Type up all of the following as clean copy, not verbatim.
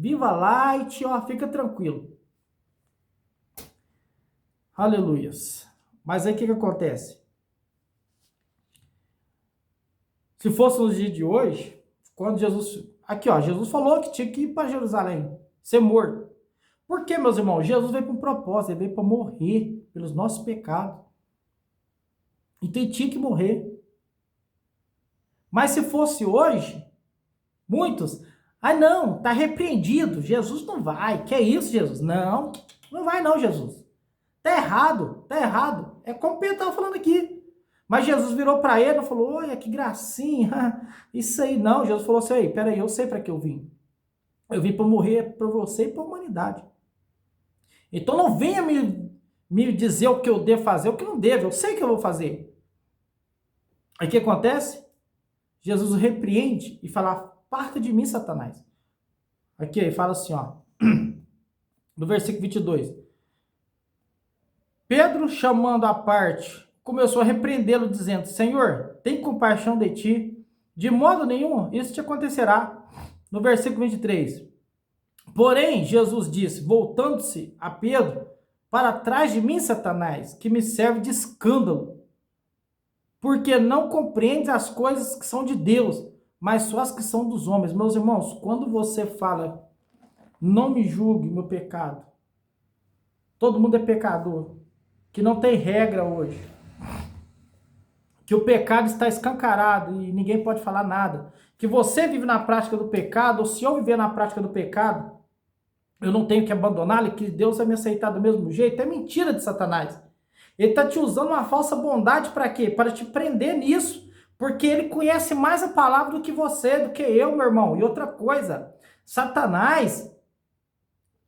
Viva light, ó, fica tranquilo. Aleluias. Mas aí o que acontece? Se fosse nos dias de hoje, quando Jesus... Aqui, ó, Jesus falou que tinha que ir para Jerusalém, ser morto. Por quê, meus irmãos? Jesus veio para um propósito, ele veio para morrer pelos nossos pecados. Então ele tinha que morrer. Mas se fosse hoje, muitos... Ah, não, tá repreendido. Jesus não vai. Que é isso, Jesus? Não, não vai não, Jesus. Tá errado, tá errado. É como o Pedro estava falando aqui. Mas Jesus virou para ele e falou, olha que gracinha. Isso aí não. Jesus falou assim, peraí, eu sei para que eu vim. Eu vim para morrer para você e para a humanidade. Então não venha me dizer o que eu devo fazer, o que não devo. Eu sei o que eu vou fazer. Aí o que acontece? Jesus repreende e fala, parta de mim, Satanás. Aqui, ele fala assim, ó. No versículo 22. Pedro, chamando à parte, começou a repreendê-lo, dizendo, Senhor, tem compaixão de ti. De modo nenhum isso te acontecerá. No versículo 23. Porém, Jesus disse, voltando-se a Pedro, para trás de mim, Satanás, que me serve de escândalo, porque não compreendes as coisas que são de Deus, mas só as que são dos homens. Meus irmãos, quando você fala, não me julgue meu pecado, todo mundo é pecador, que não tem regra hoje, que o pecado está escancarado e ninguém pode falar nada, que você vive na prática do pecado, ou se eu viver na prática do pecado, eu não tenho que abandoná-lo, que Deus vai me aceitar do mesmo jeito, é mentira de Satanás. Ele está te usando uma falsa bondade para quê? Para te prender nisso, porque ele conhece mais a palavra do que você, do que eu, meu irmão. E outra coisa, Satanás,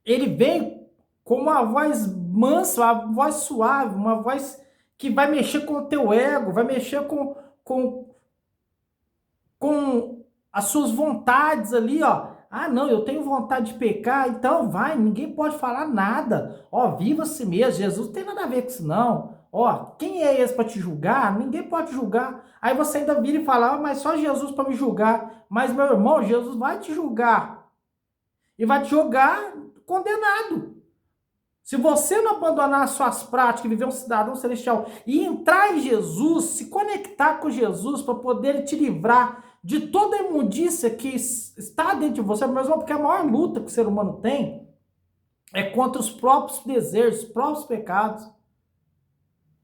ele vem com uma voz mansa, uma voz suave, uma voz que vai mexer com o teu ego, vai mexer com as suas vontades ali, ó. Ah, não, eu tenho vontade de pecar, então vai, ninguém pode falar nada. Ó, viva a si mesmo, Jesus não tem nada a ver com isso não. Ó, quem é esse para te julgar? Ninguém pode julgar. Aí você ainda vira e fala, mas só Jesus para me julgar. Mas, meu irmão, Jesus vai te julgar. E vai te jogar condenado. Se você não abandonar as suas práticas, viver um cidadão celestial e entrar em Jesus, se conectar com Jesus para poder te livrar de toda a imundícia que está dentro de você, mesmo porque a maior luta que o ser humano tem é contra os próprios desejos, os próprios pecados.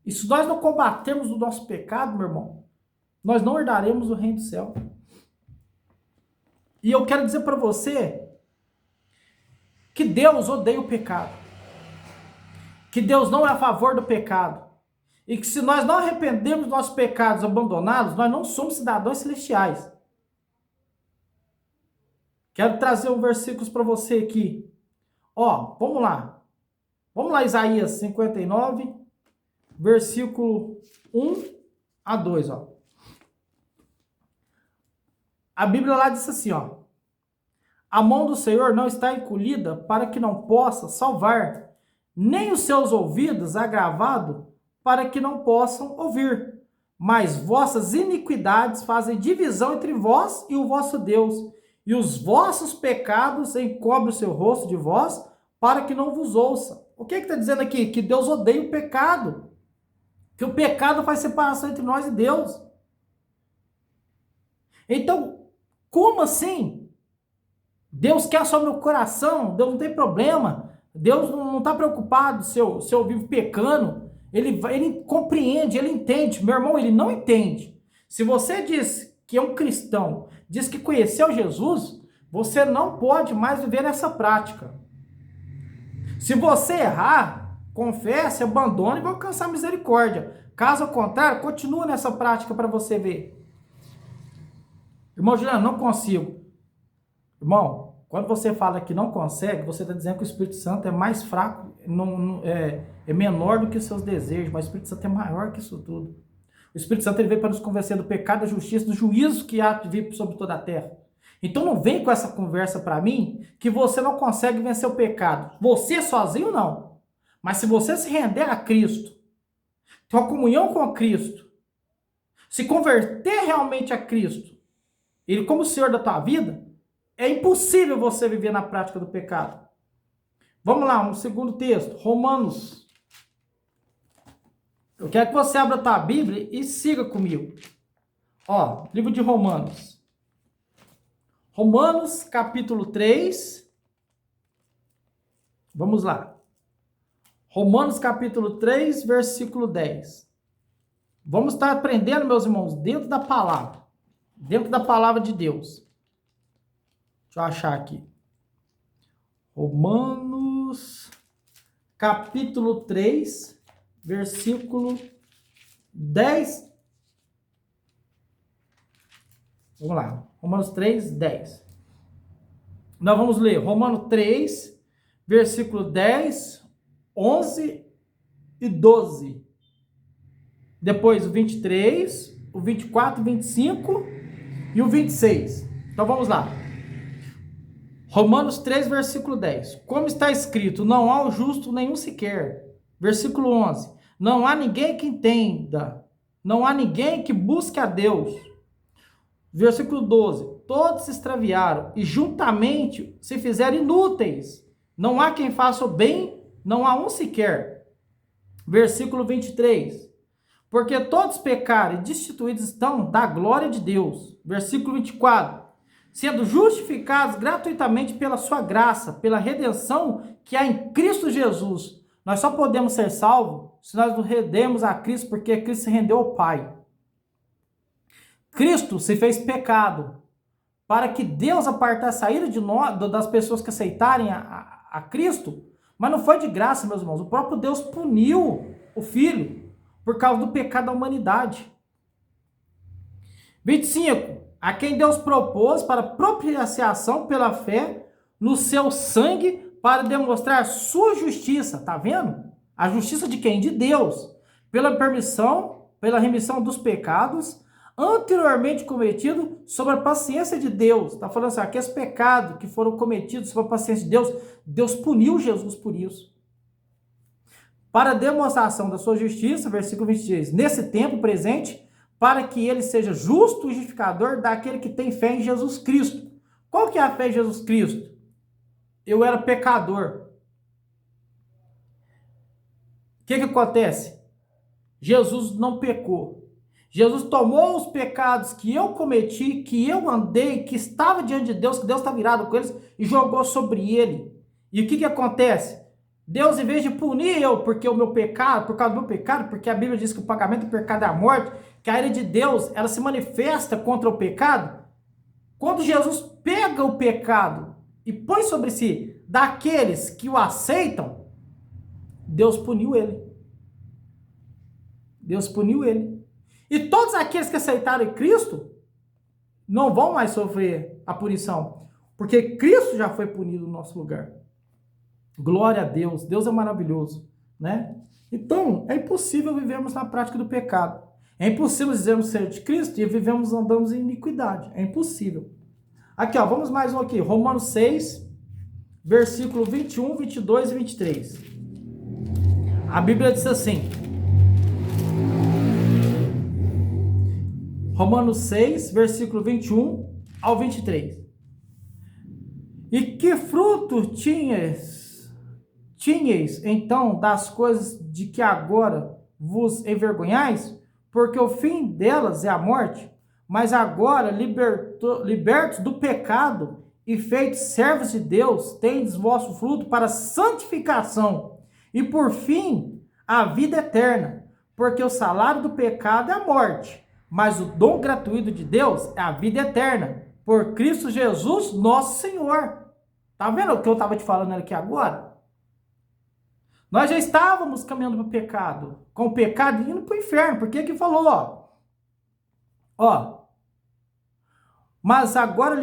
E se nós não combatermos o nosso pecado, meu irmão, nós não herdaremos o reino do céu. E eu quero dizer para você que Deus odeia o pecado. Que Deus não é a favor do pecado. E que se nós não arrependermos dos nossos pecados, abandoná-los, nós não somos cidadãos celestiais. Quero trazer um versículo para você aqui. Ó, vamos lá. Vamos lá, Isaías 59, versículo 1 a 2, ó. A Bíblia lá diz assim, ó. A mão do Senhor não está encolhida para que não possa salvar, nem os seus ouvidos agravados para que não possam ouvir. Mas vossas iniquidades fazem divisão entre vós e o vosso Deus, e os vossos pecados encobrem o seu rosto de vós para que não vos ouça. O que está dizendo aqui? Que Deus odeia o pecado. Que o pecado faz separação entre nós e Deus. Então, como assim? Deus quer só meu coração, Deus não tem problema. Deus não está preocupado se eu vivo pecando. Ele compreende, ele entende. Meu irmão, ele não entende. Se você diz que é um cristão, diz que conheceu Jesus, você não pode mais viver nessa prática. Se você errar, confesse, abandone e vai alcançar misericórdia. Caso contrário, continua nessa prática para você ver. Irmão Juliano, não consigo. Irmão, quando você fala que não consegue, você está dizendo que o Espírito Santo é mais fraco, é menor do que os seus desejos, mas o Espírito Santo é maior que isso tudo. O Espírito Santo ele veio para nos convencer do pecado, da justiça, do juízo que há de vir sobre toda a terra. Então não vem com essa conversa para mim que você não consegue vencer o pecado. Você sozinho não. Mas se você se render a Cristo, ter uma comunhão com Cristo, se converter realmente a Cristo, Ele como Senhor da tua vida, É impossível você viver na prática do pecado. Vamos lá, um segundo texto, Romanos. Eu quero que você abra a tua Bíblia e siga comigo. Ó, livro de Romanos. Romanos, capítulo 3. Vamos lá. Romanos, capítulo 3, versículo 10. Vamos estar aprendendo, meus irmãos, dentro da palavra. Dentro da palavra de Deus. Deixa eu achar aqui. Romanos, capítulo 3, versículo 10. Vamos lá. Romanos 3, 10. Nós vamos ler Romanos 3, versículo 10, 11 e 12. Depois o 23, o 24, 25 e o 26. Então vamos lá. Romanos 3, versículo 10. Como está escrito, não há o justo nenhum sequer. Versículo 11. Não há ninguém que entenda. Não há ninguém que busque a Deus. Versículo 12. Todos se extraviaram e juntamente se fizeram inúteis. Não há quem faça o bem, não há um sequer. Versículo 23. Porque todos pecaram e destituídos estão da glória de Deus. Versículo 24. Sendo justificados gratuitamente pela sua graça, pela redenção que há em Cristo Jesus. Nós só podemos ser salvos se nós nos rendemos a Cristo, porque Cristo se rendeu ao Pai. Cristo se fez pecado para que Deus apartasse a saída de nós, das pessoas que aceitarem a Cristo, mas não foi de graça, meus irmãos. O próprio Deus puniu o Filho por causa do pecado da humanidade. 25. A quem Deus propôs para propiciação pela fé no seu sangue para demonstrar sua justiça. Tá vendo? A justiça de quem? De Deus. Pela remissão dos pecados anteriormente cometidos sob a paciência de Deus. Tá falando assim, aqueles pecados que foram cometidos sob a paciência de Deus, Deus puniu Jesus por isso. Para demonstração da sua justiça, versículo 26. Nesse tempo presente, para que ele seja justo e justificador daquele que tem fé em Jesus Cristo. Qual que é a fé em Jesus Cristo? Eu era pecador. O que acontece? Jesus não pecou. Jesus tomou os pecados que eu cometi, que eu andei, que estava diante de Deus, que Deus estava irado com eles, e jogou sobre ele. E o que acontece? Deus, em vez de punir eu porque o meu pecado, por causa do meu pecado, porque a Bíblia diz que o pagamento do pecado é a morte, que a ira de Deus, ela se manifesta contra o pecado. Quando Jesus pega o pecado e põe sobre si daqueles que o aceitam, Deus puniu ele. Deus puniu ele. E todos aqueles que aceitaram Cristo não vão mais sofrer a punição, porque Cristo já foi punido no nosso lugar. Glória a Deus. Deus é maravilhoso, né? Então, é impossível vivermos na prática do pecado. É impossível dizermos ser de Cristo e andamos em iniquidade. É impossível. Aqui, ó, vamos mais um aqui. Romanos 6, versículo 21, 22 e 23. A Bíblia diz assim. Romanos 6, versículo 21 ao 23. E que fruto tinhas então das coisas de que agora vos envergonhais? Porque o fim delas é a morte. Mas agora, libertos do pecado e feitos servos de Deus, tendes vosso fruto para santificação e por fim a vida eterna. Porque o salário do pecado é a morte, mas o dom gratuito de Deus é a vida eterna, por Cristo Jesus, nosso Senhor. Tá vendo o que eu estava te falando aqui agora? Nós já estávamos caminhando para o pecado, com o pecado indo para o inferno, porque aqui falou, ó, mas agora,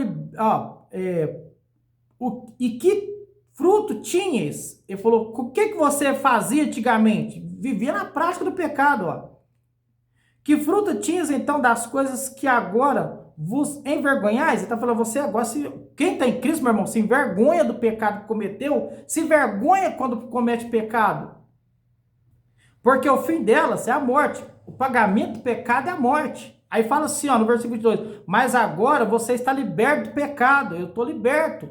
e que fruto tinhas? Ele falou, o que você fazia antigamente? Vivia na prática do pecado, ó. Que fruto tinhas então das coisas que agora vos envergonhais? Ele está falando, você agora, quem está em Cristo, meu irmão, se envergonha do pecado que cometeu, se envergonha quando comete pecado. Porque o fim delas é a morte. O pagamento do pecado é a morte. Aí fala assim, ó, no versículo 22, mas agora você está liberto do pecado, eu estou liberto.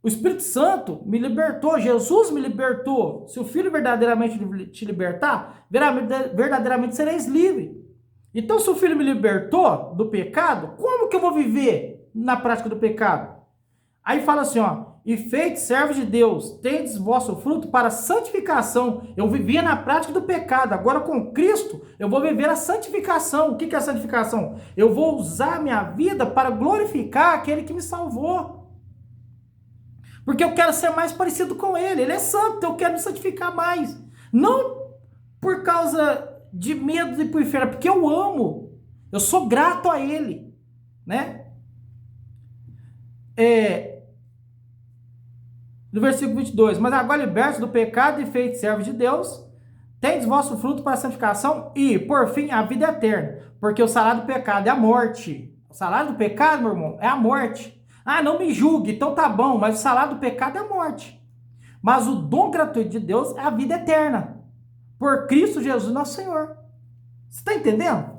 O Espírito Santo me libertou, Jesus me libertou. Se o Filho verdadeiramente te libertar, verdadeiramente sereis livre. Então, se o Filho me libertou do pecado, como que eu vou viver na prática do pecado? Aí fala assim, ó, e feitos servos de Deus, tendes vosso fruto para santificação. Eu vivia na prática do pecado, agora com Cristo eu vou viver a santificação. O que é a santificação? Eu vou usar minha vida para glorificar aquele que me salvou. Porque eu quero ser mais parecido com ele. Ele é santo, então eu quero me santificar mais. Não por causa de medo de ir para o inferno, porque eu amo. Eu sou grato a ele, né? No versículo 22, mas agora libertos do pecado e feitos servos de Deus, tendes vosso fruto para a santificação e, por fim, a vida eterna. Porque o salário do pecado é a morte. O salário do pecado, meu irmão, é a morte. Ah, não me julgue, então tá bom, mas o salário do pecado é a morte. Mas o dom gratuito de Deus é a vida eterna. Por Cristo Jesus, nosso Senhor. Você está entendendo?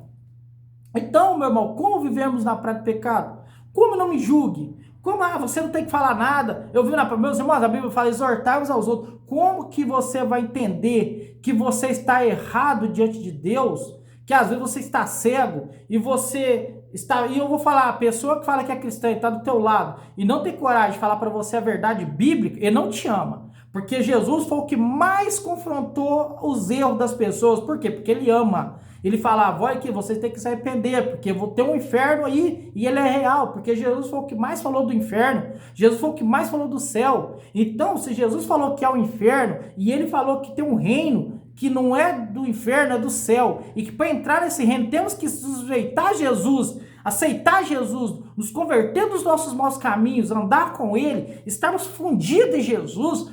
Então, meu irmão, como vivemos na prática do pecado? Como não me julgue? Como, você não tem que falar nada. Eu vi meus irmãos, a Bíblia fala, exortar uns aos outros. Como que você vai entender que você está errado diante de Deus? Que às vezes você está cego e você está... E eu vou falar, a pessoa que fala que é cristã e está do teu lado e não tem coragem de falar para você a verdade bíblica, ele não te ama. Porque Jesus foi o que mais confrontou os erros das pessoas. Por quê? Porque ele ama. Ele falava, olha aqui, vocês têm que se arrepender, porque vou ter um inferno aí, e ele é real, porque Jesus foi o que mais falou do inferno, Jesus foi o que mais falou do céu. Então, se Jesus falou que há um inferno, e ele falou que tem um reino que não é do inferno, é do céu, e que para entrar nesse reino temos que sujeitar a Jesus, aceitar Jesus, nos converter dos nossos maus caminhos, andar com ele, estarmos fundidos em Jesus,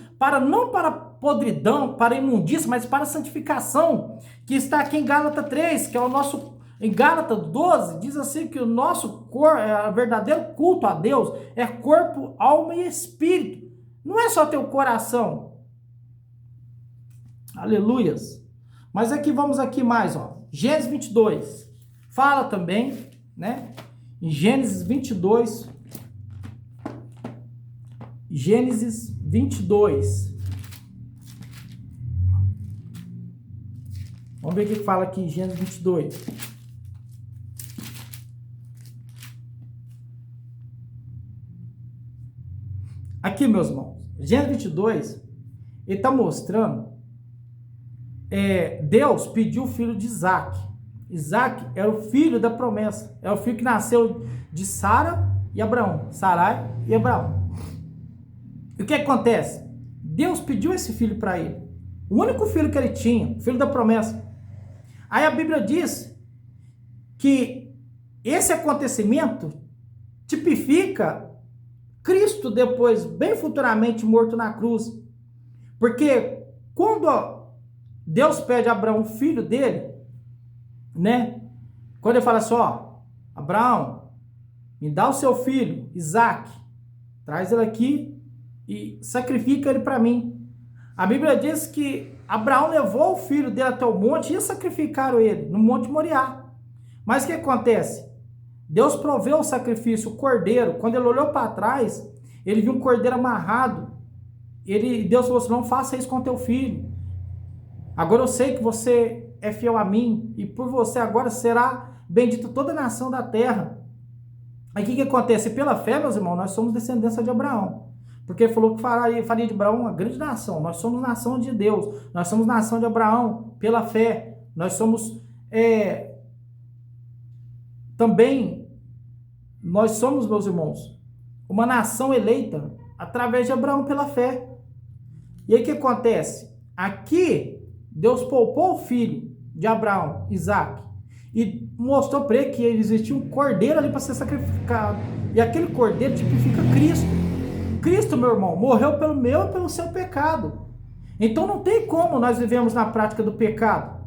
não para podridão, para imundícia, mas para santificação, que está aqui em Gálatas 3, que é o nosso, em Gálatas 12, diz assim que o nosso verdadeiro culto a Deus é corpo, alma e espírito. Não é só teu coração. Aleluias. Mas aqui, vamos aqui mais, ó. Gênesis 22. Fala também, né? Em Gênesis 22. Gênesis 22. Vamos ver o que fala aqui em Gênesis 22. Aqui, meus irmãos, Gênesis 22, ele está mostrando, Deus pediu o filho de Isaac. Isaac é o filho da promessa, é o filho que nasceu de Sara e Abraão, Sarai e Abraão. E o que acontece? Deus pediu esse filho para ele, o único filho que ele tinha, filho da promessa. Aí a Bíblia diz que esse acontecimento tipifica Cristo depois, bem futuramente, morto na cruz. Porque quando Deus pede a Abraão, filho dele, né? Quando ele fala assim, ó, Abraão, me dá o seu filho, Isaac, traz ele aqui e sacrifica ele para mim. A Bíblia diz que Abraão levou o filho dele até o monte e sacrificaram ele, no Monte Moriá. Mas o que acontece? Deus proveu o sacrifício, o cordeiro. Quando ele olhou para trás, ele viu um cordeiro amarrado. Deus falou assim, não faça isso com teu filho. Agora eu sei que você é fiel a mim, e por você agora será bendita toda a nação da terra. Aí o que acontece? Pela fé, meus irmãos, nós somos descendência de Abraão. Porque ele falou que faria de Abraão uma grande nação. Nós somos nação de Deus. Nós somos nação de Abraão pela fé. Nós somos nós somos, meus irmãos, uma nação eleita através de Abraão pela fé. E aí o que acontece? Aqui, Deus poupou o filho de Abraão, Isaac, e mostrou para ele que existia um cordeiro ali para ser sacrificado. E aquele cordeiro tipifica Cristo. Cristo, meu irmão, morreu pelo meu e pelo seu pecado. Então não tem como nós vivemos na prática do pecado.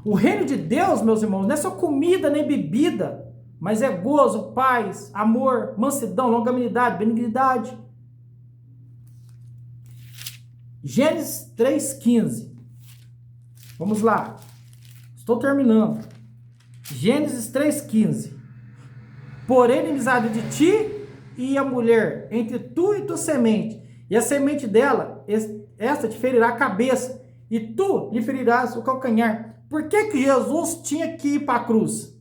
O reino de Deus, meus irmãos, não é só comida nem bebida, mas é gozo, paz, amor, mansidão, longanimidade, benignidade. Gênesis 3,15. Vamos lá. Estou terminando. Gênesis 3,15. Porém, inimizade de ti e a mulher, entre tu e tua semente, e a semente dela, esta te ferirá a cabeça, e tu lhe ferirás o calcanhar. Por que Jesus tinha que ir para a cruz?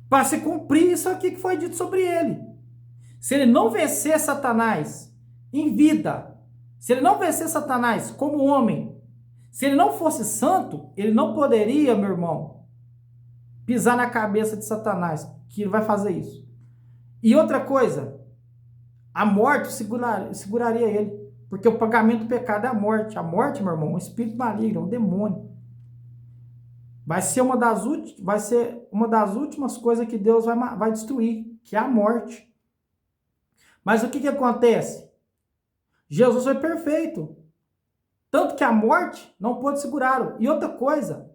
Para se cumprir isso aqui que foi dito sobre ele. Se ele não vencer Satanás em vida, se ele não vencer Satanás como homem, se ele não fosse santo, ele não poderia, meu irmão, pisar na cabeça de Satanás, que ele vai fazer isso. E outra coisa, a morte seguraria ele, porque o pagamento do pecado é a morte. A morte, meu irmão, é um espírito maligno, é um demônio. Vai ser uma das últimas coisas que Deus vai destruir, que é a morte. Mas o que acontece? Jesus foi perfeito. Tanto que a morte não pôde segurá-lo. E outra coisa,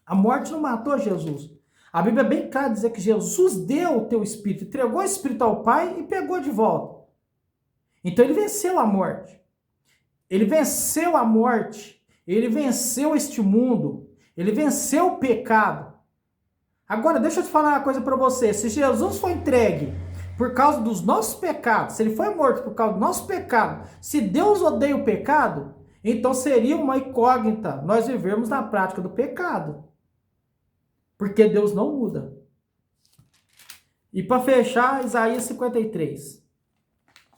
a morte não matou Jesus. A Bíblia é bem clara dizer que Jesus deu o teu espírito, entregou o espírito ao Pai e pegou de volta. Então ele venceu a morte. Ele venceu a morte. Ele venceu este mundo. Ele venceu o pecado. Agora, deixa eu te falar uma coisa para você. Se Jesus foi entregue por causa dos nossos pecados, se ele foi morto por causa do nosso pecado, se Deus odeia o pecado, então seria uma incógnita nós vivermos na prática do pecado. Porque Deus não muda. E para fechar, Isaías 53.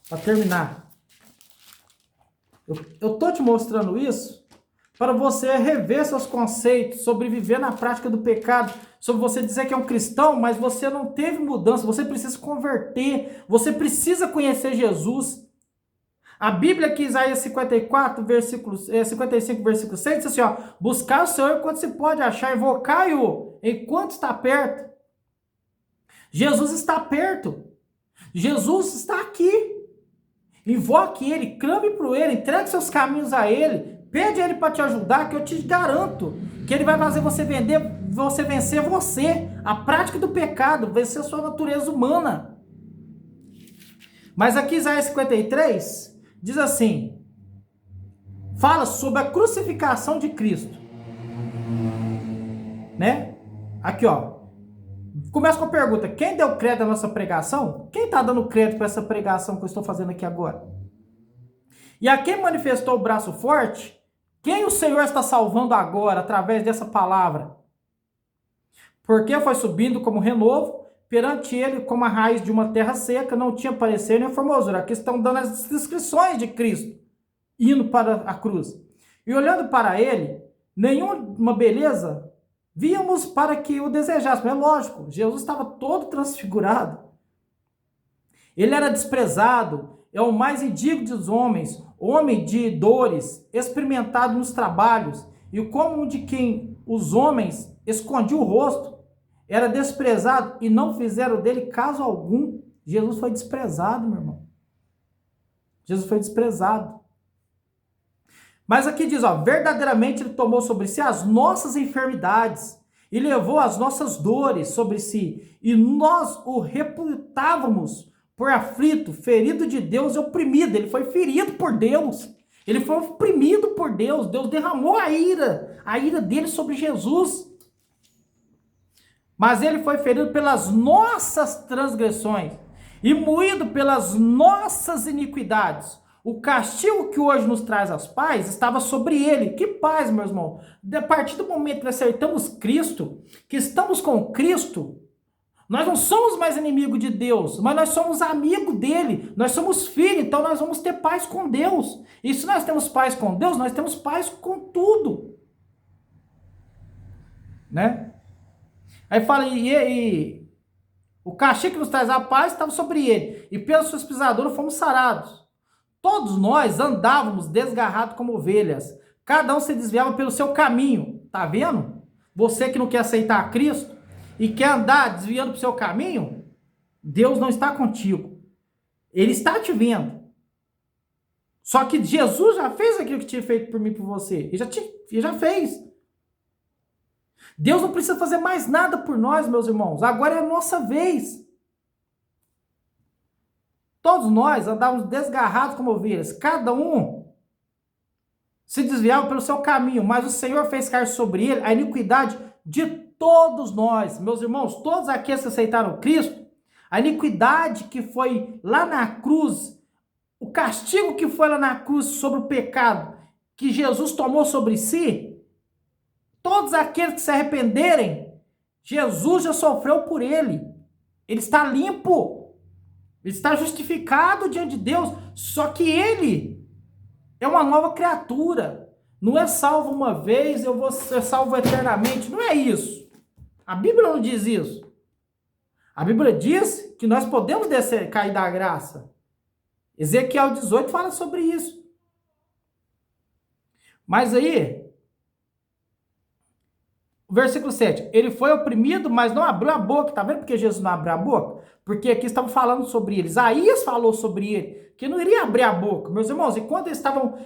Para terminar. Eu tô te mostrando isso para você rever seus conceitos sobre viver na prática do pecado, sobre você dizer que é um cristão, mas você não teve mudança, você precisa se converter, você precisa conhecer Jesus. A Bíblia aqui, Isaías 55, versículo 6, diz assim, ó, buscar o Senhor enquanto se pode achar, invocai-o enquanto está perto. Jesus está perto. Jesus está aqui. Invoque ele, clame para ele, entregue seus caminhos a ele, pede a ele para te ajudar, que eu te garanto que ele vai fazer você vencer você, a prática do pecado, vencer a sua natureza humana. Mas aqui Isaías 53 diz assim, fala sobre a crucificação de Cristo, né? Aqui, ó, começa com a pergunta, quem deu crédito à nossa pregação? Quem está dando crédito para essa pregação que eu estou fazendo aqui agora? E a quem manifestou o braço forte, quem o Senhor está salvando agora, através dessa palavra? Porque foi subindo como renovo, perante ele como a raiz de uma terra seca, não tinha parecer nem formosura. Aqui estão dando as descrições de Cristo, indo para a cruz. E olhando para ele, nenhuma beleza víamos para que o desejássemos. É lógico, Jesus estava todo transfigurado. Ele era desprezado, é o mais indigno dos homens, homem de dores, experimentado nos trabalhos, e como de quem os homens escondiam o rosto, era desprezado e não fizeram dele caso algum. Jesus foi desprezado, meu irmão. Jesus foi desprezado. Mas aqui diz, ó, verdadeiramente ele tomou sobre si as nossas enfermidades e levou as nossas dores sobre si, e nós o reputávamos por aflito, ferido de Deus e oprimido. Ele foi ferido por Deus. Ele foi oprimido por Deus. Deus derramou a ira dele sobre Jesus. Mas ele foi ferido pelas nossas transgressões e moído pelas nossas iniquidades. O castigo que hoje nos traz as paz estava sobre ele. Que paz, meus irmãos? A partir do momento que acertamos Cristo, que estamos com Cristo, nós não somos mais inimigos de Deus, mas nós somos amigos dele. Nós somos filhos, então nós vamos ter paz com Deus. E se nós temos paz com Deus, nós temos paz com tudo. Né? Aí fala, e o castigo que nos traz a paz estava sobre ele, e pelos seus pisaduras fomos sarados. Todos nós andávamos desgarrados como ovelhas, cada um se desviava pelo seu caminho. Tá vendo? Você que não quer aceitar Cristo e quer andar desviando para o seu caminho, Deus não está contigo. Ele está te vendo. Só que Jesus já fez aquilo que tinha feito por mim e por você. Ele já fez. Deus não precisa fazer mais nada por nós, meus irmãos. Agora é a nossa vez. Todos nós andávamos desgarrados como ovelhas. Cada um se desviava pelo seu caminho. Mas o Senhor fez cair sobre ele a iniquidade de todos nós, meus irmãos, todos aqueles que aceitaram Cristo, a iniquidade que foi lá na cruz, o castigo que foi lá na cruz sobre o pecado, que Jesus tomou sobre si, todos aqueles que se arrependerem, Jesus já sofreu por ele. Ele está limpo. Ele está justificado diante de Deus. Só que ele é uma nova criatura. Não é salvo uma vez, eu vou ser salvo eternamente. Não é isso. A Bíblia não diz isso. A Bíblia diz que nós podemos descer, cair da graça. Ezequiel 18 fala sobre isso. Mas aí, o versículo 7, ele foi oprimido, mas não abriu a boca. Tá vendo porque Jesus não abriu a boca? Porque aqui estavam falando sobre ele. Isaías falou sobre ele, que não iria abrir a boca. Meus irmãos, enquanto eles estavam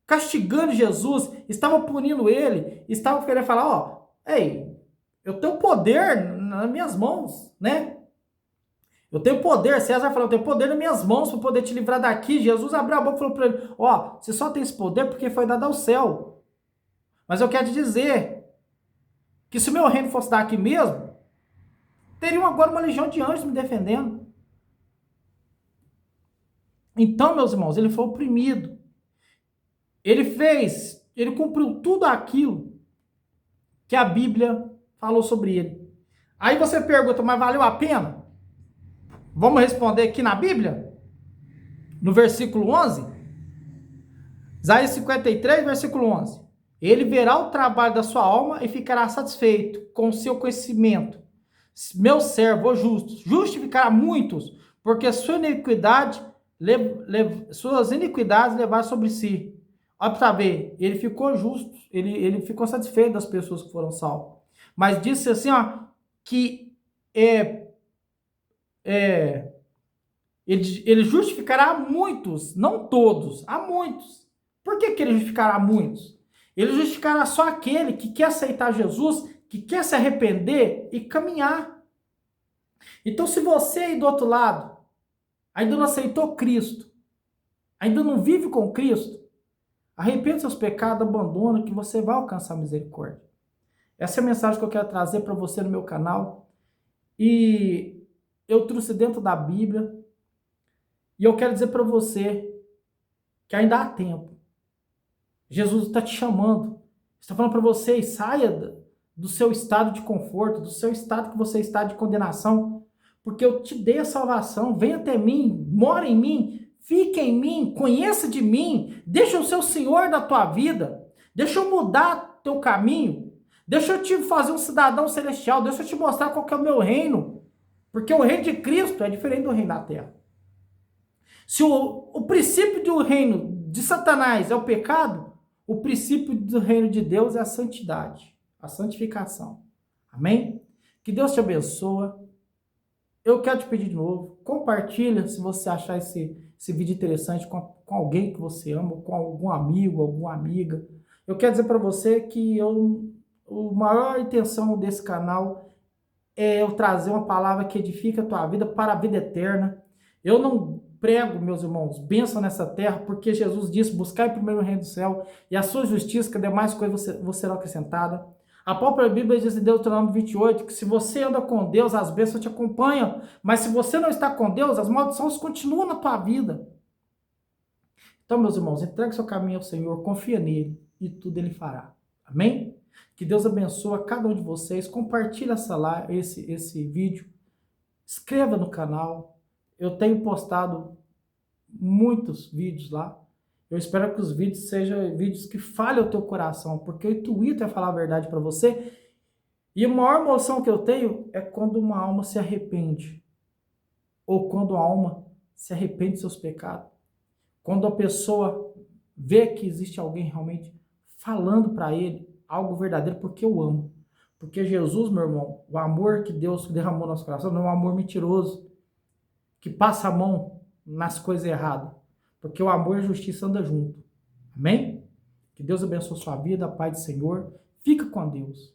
castigando Jesus, estavam punindo ele, estavam querendo falar, ó, ei, eu tenho poder nas minhas mãos, né? Eu tenho poder, César falou, eu tenho poder nas minhas mãos para poder te livrar daqui. Jesus abriu a boca e falou para ele, ó, você só tem esse poder porque foi dado ao céu. Mas eu quero te dizer que se o meu reino fosse daqui mesmo, teriam agora uma legião de anjos me defendendo. Então, meus irmãos, ele foi oprimido. Ele cumpriu tudo aquilo que a Bíblia falou sobre ele. Aí você pergunta, mas valeu a pena? Vamos responder aqui na Bíblia? No versículo 11? Isaías 53, versículo 11. Ele verá o trabalho da sua alma e ficará satisfeito com o seu conhecimento. Meu servo, o justo, justificará muitos, porque suas iniquidades levaram sobre si. Olha para ver, ele ficou justo, ele ficou satisfeito das pessoas que foram salvas. Mas disse assim, ó, que ele justificará muitos, não todos, a muitos. Por que ele justificará muitos? Ele justificará só aquele que quer aceitar Jesus, que quer se arrepender e caminhar. Então, se você aí do outro lado ainda não aceitou Cristo, ainda não vive com Cristo, arrependa seus pecados, abandona, que você vai alcançar misericórdia. Essa é a mensagem que eu quero trazer para você no meu canal. E eu trouxe dentro da Bíblia. E eu quero dizer para você que ainda há tempo. Jesus está te chamando. Está falando para você, saia do seu estado de conforto, do seu estado que você está de condenação. Porque eu te dei a salvação. Venha até mim, mora em mim, fique em mim, conheça de mim. Deixa o seu Senhor na tua vida. Deixa eu mudar teu caminho. Deixa eu te fazer um cidadão celestial. Deixa eu te mostrar qual que é o meu reino. Porque o reino de Cristo é diferente do reino da terra. Se o princípio do reino de Satanás é o pecado, o princípio do reino de Deus é a santidade, a santificação. Amém? Que Deus te abençoe. Eu quero te pedir de novo, compartilha se você achar esse vídeo interessante com alguém que você ama, com algum amigo, alguma amiga. Eu quero dizer para você que a maior intenção desse canal é eu trazer uma palavra que edifica a tua vida para a vida eterna. Eu não prego, meus irmãos, bênção nessa terra, porque Jesus disse, buscai primeiro o reino do céu e a sua justiça, que demais coisas você será acrescentada. A própria Bíblia diz em Deuteronômio 28, que se você anda com Deus, as bênçãos te acompanham, mas se você não está com Deus, as maldições continuam na tua vida. Então, meus irmãos, entregue seu caminho ao Senhor, confia nele e tudo ele fará. Amém? Que Deus abençoe cada um de vocês, compartilhe esse vídeo, inscreva no canal. Eu tenho postado muitos vídeos lá. Eu espero que os vídeos sejam vídeos que falem o teu coração, porque o intuito é falar a verdade para você. E a maior emoção que eu tenho é quando uma alma se arrepende. Ou quando a alma se arrepende dos seus pecados. Quando a pessoa vê que existe alguém realmente falando para ele algo verdadeiro, porque eu amo. Porque Jesus, meu irmão, o amor que Deus derramou no nosso coração não é um amor mentiroso, que passa a mão nas coisas erradas. Porque o amor e a justiça andam junto. Amém? Que Deus abençoe a sua vida, a paz do Senhor. Fica com Deus.